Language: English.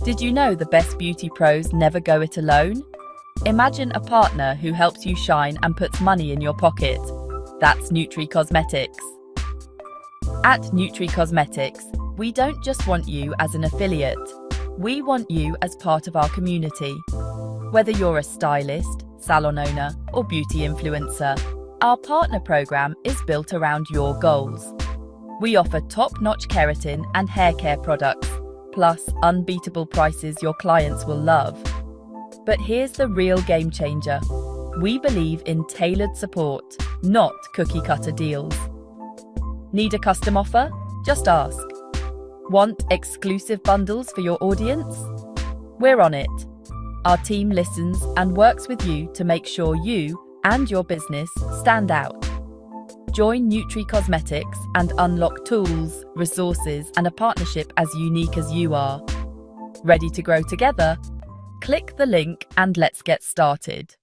Did you know the best beauty pros never go it alone? Imagine a partner who helps you shine and puts money in your pocket. That's Nutree Cosmetics. At Nutree Cosmetics, we don't just want you as an affiliate. We want you as part of our community. Whether you're a stylist, salon owner, or beauty influencer, our partner program is built around your goals. We offer top-notch keratin and hair care products, plus unbeatable prices your clients will love. But here's the real game changer. We believe in tailored support, not cookie-cutter deals. Need a custom offer? Just ask. Want exclusive bundles for your audience? We're on it. Our team listens and works with you to make sure you and your business stand out. Join Nutree Cosmetics and unlock tools, resources, and a partnership as unique as you are. Ready to grow together? Click the link and let's get started.